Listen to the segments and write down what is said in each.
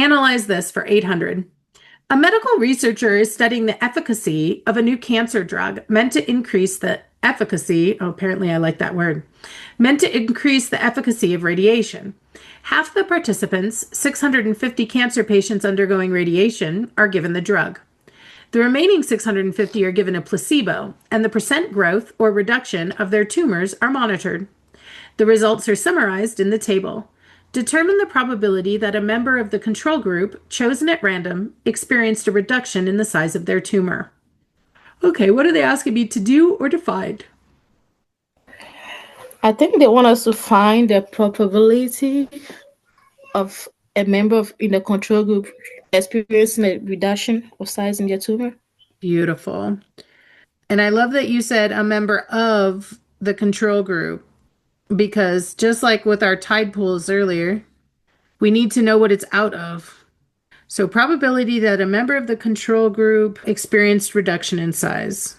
Analyze this for 800. A medical researcher is studying the efficacy of a new cancer drug meant to increase the efficacy. Oh, apparently I like that word. Meant to increase the efficacy of radiation. Half the participants, 650 cancer patients undergoing radiation, are given the drug. The remaining 650 are given a placebo, and the percent growth or reduction of their tumors are monitored. The results are summarized in the table. Determine the probability that a member of the control group, chosen at random, experienced a reduction in the size of their tumor. Okay, what are they asking me to do or to find? I think they want us to find the probability of a member in the control group experiencing a reduction of size in their tumor. Beautiful. And I love that you said a member of the control group, because just like with our tide pools earlier, we need to know what it's out of. So probability that a member of the control group experienced reduction in size.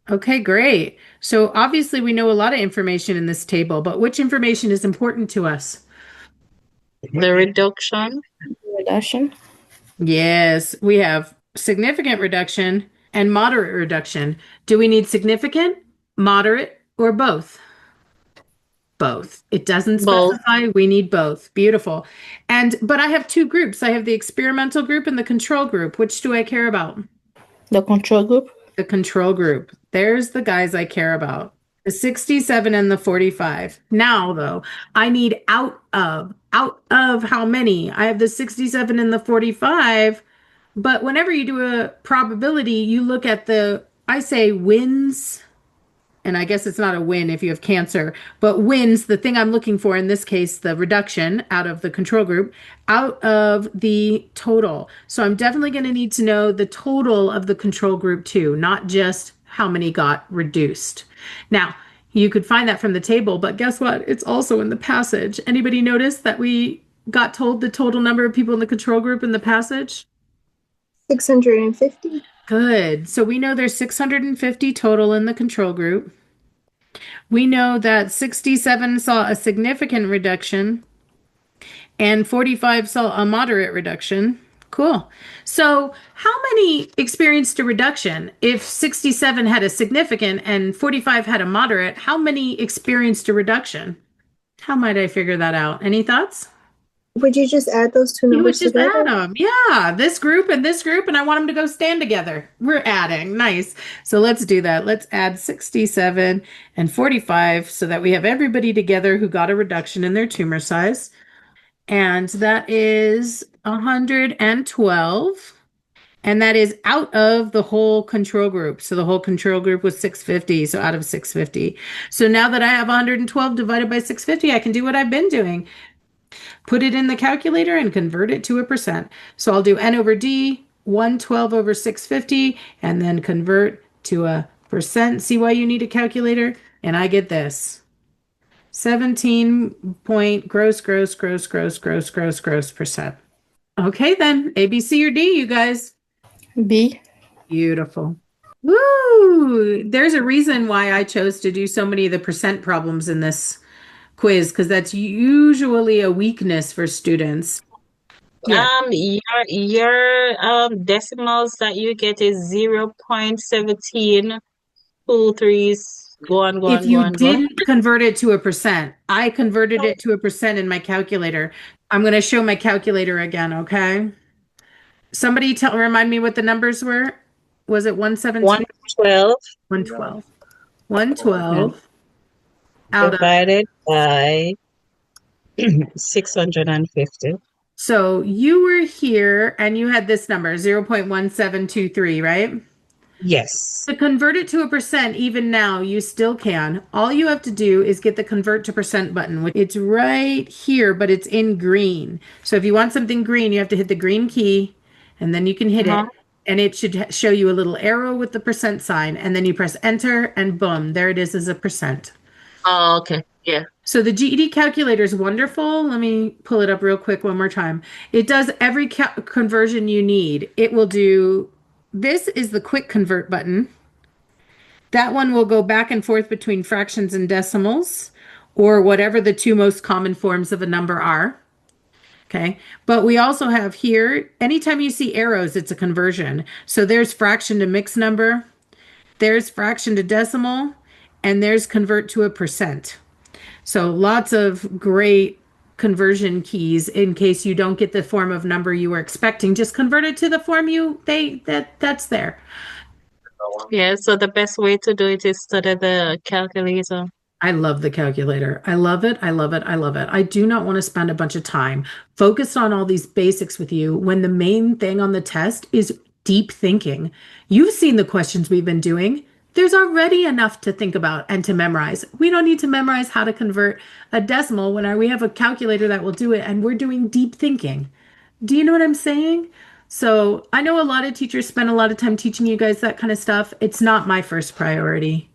Okay, great. So obviously we know a lot of information in this table, but which information is important to us? The reduction. Reduction. Yes, we have significant reduction and moderate reduction. Do we need significant, moderate, or both? Both. It doesn't specify. We need both. Beautiful. But I have two groups. I have the experimental group and the control group. Which do I care about? The control group. The control group. There's the guys I care about. The 67 and the 45. Now, though, I need out of how many? I have the 67 and the 45. But whenever you do a probability, you look at I say wins. And I guess it's not a win if you have cancer, but wins, the thing I'm looking for in this case, the reduction out of the control group, out of the total. So I'm definitely going to need to know the total of the control group too, not just how many got reduced. Now, you could find that from the table, but guess what? It's also in the passage. Anybody notice that we got told the total number of people in the control group in the passage? 650. Good. So we know there's 650 total in the control group. We know that 67 saw a significant reduction and 45 saw a moderate reduction. Cool. So how many experienced a reduction? If 67 had a significant and 45 had a moderate, how many experienced a reduction? How might I figure that out? Any thoughts? Would you just add those two You would numbers just together? add them. Yeah, this group, and I want them to go stand together. We're adding. Nice. So let's do that. Let's add 67 and 45 so that we have everybody together who got a reduction in their tumor size. And that is 112. And that is out of the whole control group. So the whole control group was 650. So out of 650. So now that I have 112 divided by 650, I can do what I've been doing. Put it in the calculator and convert it to a percent. So I'll do N over D, 112 over 650, and then convert to a percent. See why you need a calculator? And I get this. 17 point gross percent. Okay, then. A, B, C, or D, you guys? B. Beautiful. Woo! There's a reason why I chose to do so many of the percent problems in this quiz, because that's usually a weakness for students. Yeah. Your decimals that you get is 0.1723. If you didn't convert it to a percent, I converted it to a percent in my calculator. I'm going to show my calculator again, okay? Somebody remind me what the numbers were. Was it 117? 112. 112. 112. Divided by 650. So you were here and you had this number, 0.1723, right? Yes. To convert it to a percent, even now, you still can. All you have to do is get the convert to percent button. It's right here, but it's in green. So if you want something green, you have to hit the green key, and then you can hit it. And it should show you a little arrow with the percent sign. And then you press enter, and boom, there it is as a percent. Oh, okay. Yeah. So the GED calculator is wonderful. Let me pull it up real quick one more time. It does every conversion you need. It will do, this is the quick convert button. That one will go back and forth between fractions and decimals, or whatever the two most common forms of a number are. Okay. But we also have here, anytime you see arrows, it's a conversion. So there's fraction to mixed number, there's fraction to decimal, and there's convert to a percent. So lots of great conversion keys in case you don't get the form of number you were expecting. Just convert it to the form that's there. Yeah, so the best way to do it is study the calculator. I love the calculator. I love it. I love it. I love it. I do not want to spend a bunch of time focused on all these basics with you when the main thing on the test is deep thinking. You've seen the questions we've been doing. There's already enough to think about and to memorize. We don't need to memorize how to convert a decimal when we have a calculator that will do it, and we're doing deep thinking. Do you know what I'm saying? So I know a lot of teachers spend a lot of time teaching you guys that kind of stuff. It's not my first priority.